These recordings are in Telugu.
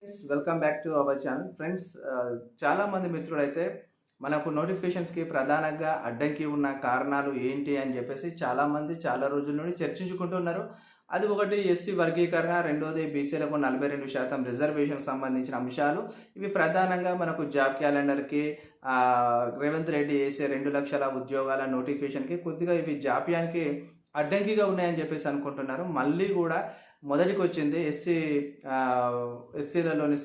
Welcome back to our channel friends. చాలా మంది మిత్రులైతే మనకు నోటిఫికేషన్స్కి ప్రధానంగా అడ్డంకి ఉన్న కారణాలు ఏంటి అని చెప్పేసి చాలామంది చాలా రోజుల నుండి చర్చించుకుంటున్నారు. అది ఒకటి ఎస్సీ వర్గీకరణ, రెండోది బీసీలకు 42% రిజర్వేషన్ సంబంధించిన అంశాలు. ఇవి ప్రధానంగా మనకు జాబ్ క్యాలెండర్కి రేవంత్ రెడ్డి వేసే 2 లక్షల ఉద్యోగాల నోటిఫికేషన్కి కొద్దిగా ఇవి జాప్యానికి అడ్డంకిగా ఉన్నాయని చెప్పేసి అనుకుంటున్నారు. మళ్ళీ కూడా మొదటికి వచ్చింది ఎస్సీలలోని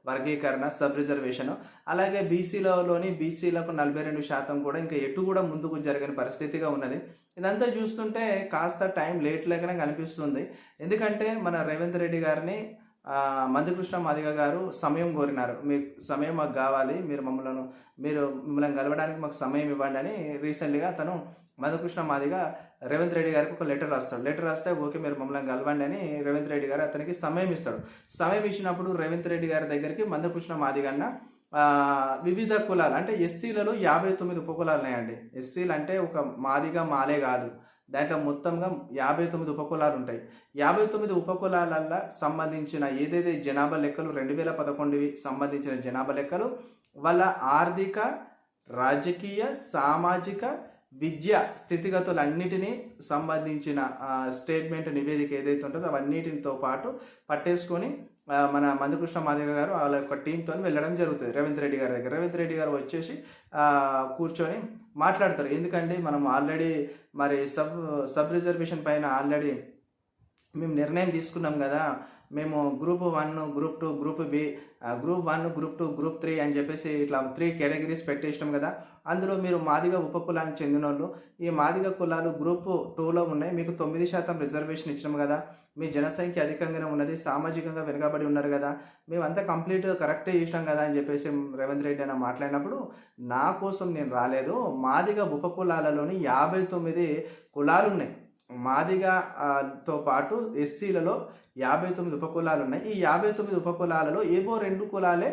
వర్గీకరణ, సబ్ రిజర్వేషను. అలాగే బీసీలకు 42% కూడా ఇంకా ఎటు కూడా ముందుకు జరగని పరిస్థితిగా ఉన్నది. ఇదంతా చూస్తుంటే కాస్త టైం లేట్ లాగానే కనిపిస్తుంది. ఎందుకంటే మన రేవంత్ రెడ్డి గారిని మందకృష్ణ మాదిగ గారు సమయం కోరినారు. మీకు సమయం మాకు కావాలి, మిమ్మల్ని కలవడానికి మాకు సమయం ఇవ్వండి అని రీసెంట్గా అతను మందకృష్ణ మాదిగ రేవంత్ రెడ్డి గారికి ఒక లెటర్ రాస్తాడు. లెటర్ రాస్తే ఓకే మీరు మమ్మల్ని కలవండి అని రేవంత్ రెడ్డి గారు అతనికి సమయం ఇస్తాడు. సమయం ఇచ్చినప్పుడు రేవంత్ రెడ్డి గారి దగ్గరికి మందకృష్ణ మాదిగన్న వివిధ కులాలు అంటే ఎస్సీలలో 59 ఉపకులాలు ఉన్నాయండి. ఎస్సీలు అంటే ఒక మాలే కాదు, దాంట్లో మొత్తంగా 59 ఉపకులాలు ఉంటాయి. 59 ఉపకులాలల్లో సంబంధించిన ఏదైతే జనాభా లెక్కలు 2011 సంబంధించిన జనాభా లెక్కలు వాళ్ళ ఆర్థిక, రాజకీయ, సామాజిక, విద్య స్థితిగతులన్నిటినీ సంబంధించిన స్టేట్మెంట్ నివేదిక ఏదైతే ఉంటుందో అవన్నిటితో పాటు పట్టేసుకొని మన మందకృష్ణ మాదిగ గారు వాళ్ళ యొక్క టీంతో వెళ్ళడం జరుగుతుంది రేవంత్ రెడ్డి గారి దగ్గర. రేవంత్ రెడ్డి గారు వచ్చేసి కూర్చొని మాట్లాడతారు. ఎందుకంటే మనం ఆల్రెడీ మరి సబ్ రిజర్వేషన్ పైన ఆల్రెడీ మేము నిర్ణయం తీసుకున్నాం కదా. మేము group 1, group 2, group B, group 1, group 2, group 3 అని చెప్పేసి ఇట్లా 3 కేటగిరీస్ పెట్టేసినాం కదా. అందులో మీరు మాదిగ ఉపకులానికి చెందిన వాళ్ళు, ఈ మాదిగ కులాలు గ్రూప్ 2లో ఉన్నాయి. మీకు 9% రిజర్వేషన్ ఇచ్చినాం కదా. మీ జనసంఖ్య అధికంగానే ఉన్నది, సామాజికంగా వెనుకబడి ఉన్నారు కదా, మేమంతా కంప్లీట్ కరెక్టే చేసినాం కదా అని చెప్పేసి రేవంత్ రెడ్డి అన్న మాట్లాడినప్పుడు, నా కోసం నేను రాలేదు, మాదిగ ఉపకులాలలోని 59 కులాలు ఉన్నాయి. మాదిగతో పాటు ఎస్సీలలో 59 ఉపకులాలు ఉన్నాయి. ఈ 59 ఉపకులాలలో ఏవో 2 కులాలే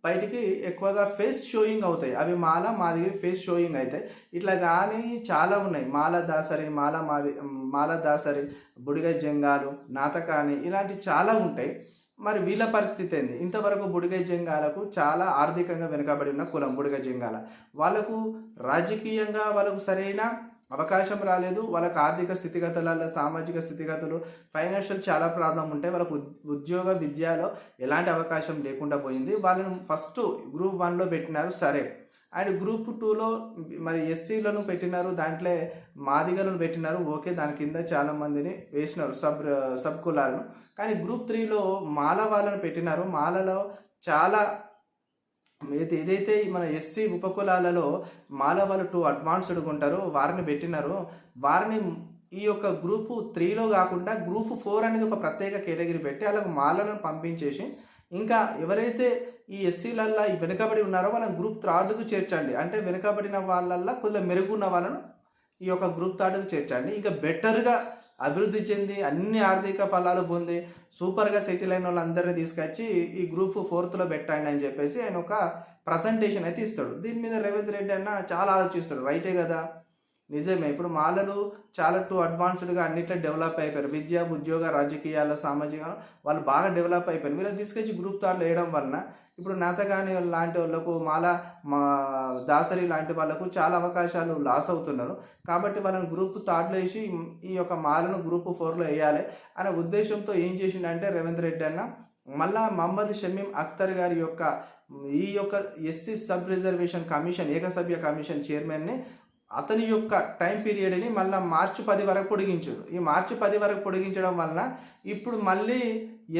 బయటికి ఎక్కువగా ఫేస్ షోయింగ్ అవుతాయి. అవి మాదిగ ఫేస్ షోయింగ్ అవుతాయి. ఇట్లా కానీ చాలా ఉన్నాయి. మాల దాసరి, బుడిగ జంగాలు, నాతకాని ఇలాంటి చాలా ఉంటాయి. మరి వీళ్ళ పరిస్థితి ఏంది? ఇంతవరకు బుడిగ జంగాలకు చాలా ఆర్థికంగా వెనుకబడి ఉన్న కులం బుడిగ జంగాల. వాళ్ళకు రాజకీయంగా వాళ్ళకు సరైన అవకాశం రాలేదు. వాళ్ళకి ఆర్థిక స్థితిగతులలో, సామాజిక స్థితిగతులు, ఫైనాన్షియల్ చాలా ప్రాబ్లం ఉంటాయి. వాళ్ళకు ఉద్యోగ విద్యలో ఎలాంటి అవకాశం లేకుండా పోయింది. వాళ్ళను ఫస్ట్ గ్రూప్ 1లో పెట్టినారు, సరే. అండ్ గ్రూప్ 2లో మరి ఎస్సీలను పెట్టినారు, దాంట్లో మాదిగలను పెట్టినారు, ఓకే. దాని కింద చాలా మందిని వేసినారు సబ్ కులాలను. కానీ గ్రూప్ 3లో మాల వాళ్ళను పెట్టినారు. మాలలో చాలా ఏదైతే మన ఎస్సీ ఉపకులాలలో మాల వాళ్ళు 2 అడ్వాన్స్డ్గా ఉంటారో వారిని పెట్టినారు. వారిని ఈ యొక్క గ్రూప్ 3లో కాకుండా గ్రూప్ 4 అనేది ఒక ప్రత్యేక కేటగిరీ పెట్టి అలాగ మాలను పంపించేసి, ఇంకా ఎవరైతే ఈ ఎస్సీలల్లో వెనుకబడి ఉన్నారో వాళ్ళని గ్రూప్ 3కు చేర్చండి. అంటే వెనుకబడిన వాళ్ళల్లో కొద్దిగా మెరుగున్న వాళ్ళను ఈ యొక్క గ్రూప్ 3కు చేర్చండి. ఇంకా బెటర్గా అభివృద్ధి చెంది అన్ని ఆర్థిక ఫలాలు పొంది సూపర్గా సెటిల్ అయిన వాళ్ళందరినీ తీసుకొచ్చి ఈ గ్రూప్ 4లో పెట్టండి అని చెప్పేసి ఆయన ఒక ప్రజెంటేషన్ అయితే ఇస్తాడు. దీని మీద రేవంత్ రెడ్డి అన్న చాలా ఆలోచిస్తాడు. రైటే కదా, నిజమే. ఇప్పుడు మాలలు చాలా 2 అడ్వాన్స్డ్గా అన్నిట్లో డెవలప్ అయిపోయారు. విద్య, ఉద్యోగ, రాజకీయాల, సామాజిక వాళ్ళు బాగా డెవలప్ అయిపోయారు. వీళ్ళని తీసుకొచ్చి గ్రూప్ 3లో వేయడం వలన ఇప్పుడు నాతగాని లాంటి వాళ్ళకు, దాసరి లాంటి వాళ్ళకు చాలా అవకాశాలు లాస్ అవుతున్నారు. కాబట్టి వాళ్ళని గ్రూప్ 3లో వేసి ఈ యొక్క మాలను గ్రూప్ 4లో వేయాలి అనే ఉద్దేశంతో ఏం చేసిండంటే రేవంత్ రెడ్డి అన్న మళ్ళా మహమ్మద్ షమీం అఖ్తర్ గారి ఈ యొక్క ఎస్సీ సబ్ రిజర్వేషన్ కమిషన్, ఏకసభ్య కమిషన్ చైర్మన్ని అతని యొక్క టైం పీరియడ్ని మళ్ళీ మార్చి 10 వరకు పొడిగించాడు. ఈ మార్చి 10 వరకు పొడిగించడం వలన ఇప్పుడు మళ్ళీ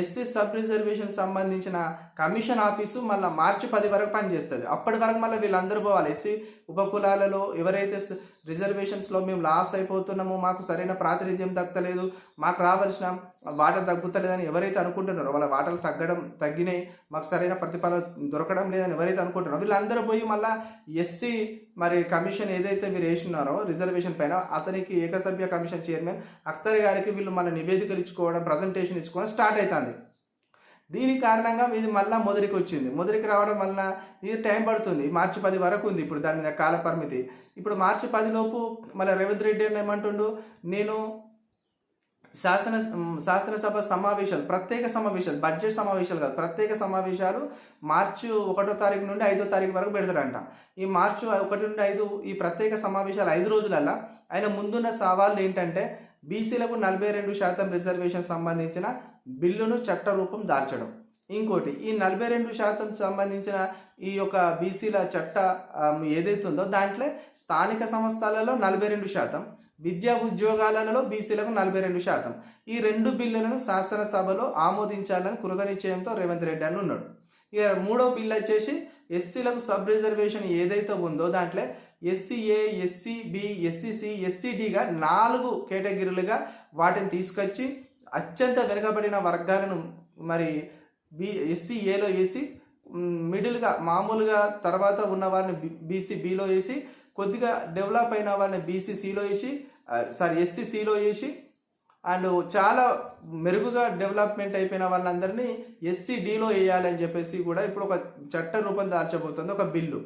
ఎస్సీ సబ్ రిజర్వేషన్ సంబంధించిన కమిషన్ ఆఫీసు మళ్ళీ మార్చి 10 వరకు పనిచేస్తుంది. అప్పటి వరకు మళ్ళీ వీళ్ళందరూ పోవాలి. ఎస్సీ ఉపకులాలలో ఎవరైతే రిజర్వేషన్స్లో మేము లాస్ అయిపోతున్నామో, మాకు సరైన ప్రాతినిధ్యం దక్కలేదు, మాకు రావాల్సిన వాటర్ తగ్గుతలేదని ఎవరైతే అనుకుంటున్నారో, వాళ్ళ వాటలు తగ్గినాయి, మాకు సరైన ప్రతిఫలం దొరకడం లేదని ఎవరైతే అనుకుంటున్నారో వీళ్ళందరూ పోయి మళ్ళీ ఎస్సీ మరి కమిషన్ ఏదైతే మీరు వేసినారో రిజర్వేషన్ పైన అతనికి ఏకసభ్య కమిషన్ చైర్మన్ అఖ్తర్ గారికి వీళ్ళు మళ్ళీ నివేదికలు ఇచ్చుకోవడం, ప్రజెంటేషన్ ఇచ్చుకోవడం స్టార్ట్ అవుతుంది. దీని కారణంగా ఇది మళ్ళీ మొదటికి రావడం వలన ఇది టైం పడుతుంది. మార్చి 10 వరకు ఉంది ఇప్పుడు దాని మీద కాల పరిమితి. ఇప్పుడు మార్చి 10 లోపు మళ్ళీ రేవంత్ రెడ్డి ఏమంటుండు, నేను శాసనసభ సమావేశాలు, ప్రత్యేక సమావేశాలు, బడ్జెట్ సమావేశాలు కాదు, ప్రత్యేక సమావేశాలు మార్చి 1వ తారీఖు నుండి 5వ తారీఖు వరకు పెడతాడంట. ఈ మార్చి 1 నుండి 5 ఈ ప్రత్యేక సమావేశాలు 5 రోజులల్లా ఆయన ముందున్న సవాళ్ళు ఏంటంటే బీసీలకు 42% రిజర్వేషన్ సంబంధించిన బిల్లును చట్టరూపం దాల్చడం. ఇంకోటి ఈ 42% సంబంధించిన ఈ యొక్క బీసీల చట్ట ఏదైతే ఉందో దాంట్లో స్థానిక సంస్థలలో 42%, విద్యా ఉద్యోగాలలో బీసీలకు 42%. ఈ 2 బిల్లులను శాసనసభలో ఆమోదించాలని కృతనిశ్చయంతో రేవంత్ రెడ్డి అని ఉన్నాడు. ఇక 3వ బిల్లు వచ్చేసి ఎస్సీలకు సబ్ రిజర్వేషన్ ఏదైతే ఉందో దాంట్లో ఎస్సీఏ, ఎస్సీబి, ఎస్సీసీ, ఎస్సీడీగా 4 కేటగిరీలుగా వాటిని తీసుకొచ్చి అత్యంత వెనుకబడిన వర్గాలను మరి ఎస్సీఏలో వేసి మిడిల్గా మామూలుగా తర్వాత ఉన్న వారిని బీసీ బిలో వేసి కొద్దిగా డెవలప్ అయిన వారిని బీసీసీలో వేసి ఎస్సీసీలో వేసి అండ్ చాలా మెరుగుగా డెవలప్మెంట్ అయిపోయిన వాళ్ళందరినీ ఎస్సీడీలో వేయాలని చెప్పేసి కూడా ఇప్పుడు ఒక చట్ట రూపం దాల్చబోతుంది, ఒక బిల్లు.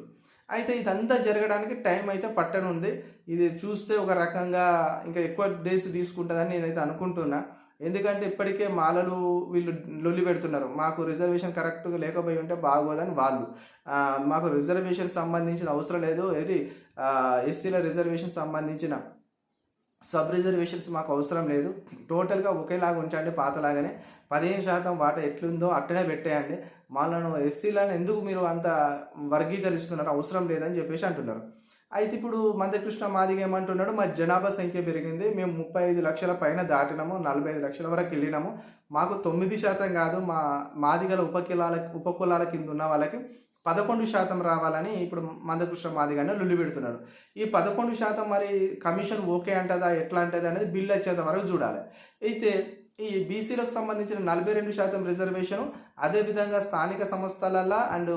అయితే ఇదంతా జరగడానికి టైం అయితే పట్టనుంది. ఇది చూస్తే ఒక రకంగా ఇంకా ఎక్కువ డేస్ తీసుకుంటుందని నేనైతే అనుకుంటున్నా. ఎందుకంటే ఇప్పటికే మాలలు వీళ్ళు లొల్లి పెడుతున్నారు, మాకు రిజర్వేషన్ కరెక్ట్గా లేకపోయి ఉంటే బాగోదని వాళ్ళు. మాకు రిజర్వేషన్ సంబంధించిన అవసరం లేదు, ఏది ఎస్సీల రిజర్వేషన్ సంబంధించిన సబ్ రిజర్వేషన్స్ మాకు అవసరం లేదు, టోటల్గా ఒకేలాగా ఉంచండి, పాతలాగానే 15% వాటా ఎట్లుందో అట్టనే పెట్టేయండి, వాళ్ళను ఎస్సీలను ఎందుకు మీరు అంత వర్గీకరిస్తున్నారు, అవసరం లేదని చెప్పేసి అంటున్నారు. అయితే ఇప్పుడు మందకృష్ణ మాదిగ ఏమంటున్నాడు, మా జనాభా సంఖ్య పెరిగింది, మేము 35 లక్షల పైన దాటినాము, 45 లక్షల వరకు వెళ్ళినాము, మాకు 9% కాదు, మాదిగల ఉపకులాల కింద ఉన్న వాళ్ళకి 11% రావాలని ఇప్పుడు మందకృష్ణ మాదిగనే లొల్లి పెడుతున్నాడు. ఈ 11% మరి కమిషన్ ఓకే అంటదా ఎట్లా అంటది అనేది బిల్లు వచ్చేంత వరకు చూడాలి. అయితే ఈ బీసీలకు సంబంధించిన 42% రిజర్వేషను, అదేవిధంగా స్థానిక సంస్థలలో అండ్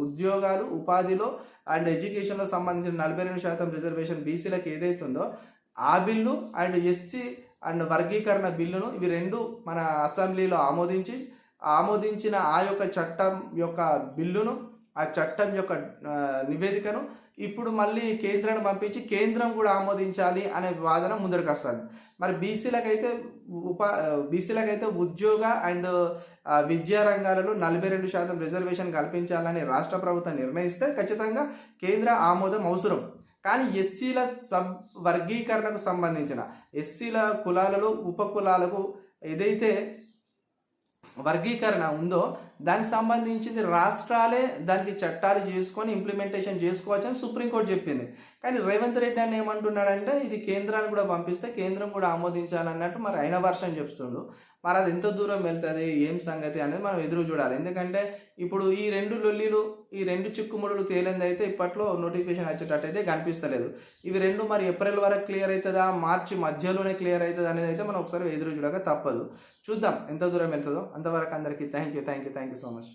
ఉద్యోగాలు, ఉపాధిలో అండ్ ఎడ్యుకేషన్లో సంబంధించిన 42% రిజర్వేషన్ బీసీలకు ఏదైతే ఉందో ఆ బిల్లు అండ్ ఎస్సీ అండ్ వర్గీకరణ బిల్లును ఇవి 2 మన అసెంబ్లీలో ఆమోదించిన ఆ యొక్క చట్టం యొక్క బిల్లును, ఆ చట్టం యొక్క నివేదికను ఇప్పుడు మళ్ళీ కేంద్రాన్ని పంపించి కేంద్రం కూడా ఆమోదించాలి అనే వాదన ముందరికి వస్తుంది. మరి బీసీలకైతే ఉద్యోగ అండ్ విద్యా రంగాలలో 42% రిజర్వేషన్ కల్పించాలని రాష్ట్ర ప్రభుత్వం నిర్ణయిస్తే ఖచ్చితంగా కేంద్ర ఆమోదం అవసరం. కానీ ఎస్సీల వర్గీకరణకు సంబంధించిన ఎస్సీల కులాలలో ఉపకులాలకు ఏదైతే వర్గీకరణ ఉందో దానికి సంబంధించింది రాష్ట్రాలే దానికి చట్టాలు చేసుకొని ఇంప్లిమెంటేషన్ చేసుకోవచ్చని సుప్రీంకోర్టు చెప్పింది. కానీ రేవంత్ రెడ్డి అని ఏమంటున్నాడంటే ఇది కేంద్రాన్ని కూడా పంపిస్తే కేంద్రం కూడా ఆమోదించాలన్నట్టు మరి అయిన వర్షం చెప్తుండు. మరి అది ఎంత దూరం వెళ్తుంది, ఏం సంగతి అనేది మనం ఎదురు చూడాలి. ఎందుకంటే ఇప్పుడు ఈ 2 లొల్లీలు, ఈ 2 చిక్కుముడులు తేలింది అయితే ఇప్పట్లో నోటిఫికేషన్ వచ్చేటట్టు అయితే కనిపిస్తలేదు. ఇవి 2 మరి ఏప్రిల్ వరకు క్లియర్ అవుతుందా, మార్చి మధ్యలోనే క్లియర్ అవుతుంది అనేది అయితే మనం ఒకసారి ఎదురు చూడక తప్పదు. చూద్దాం ఎంత దూరం వెళ్తుందో. అంతవరకు అందరికీ థ్యాంక్ యూ సో మచ్.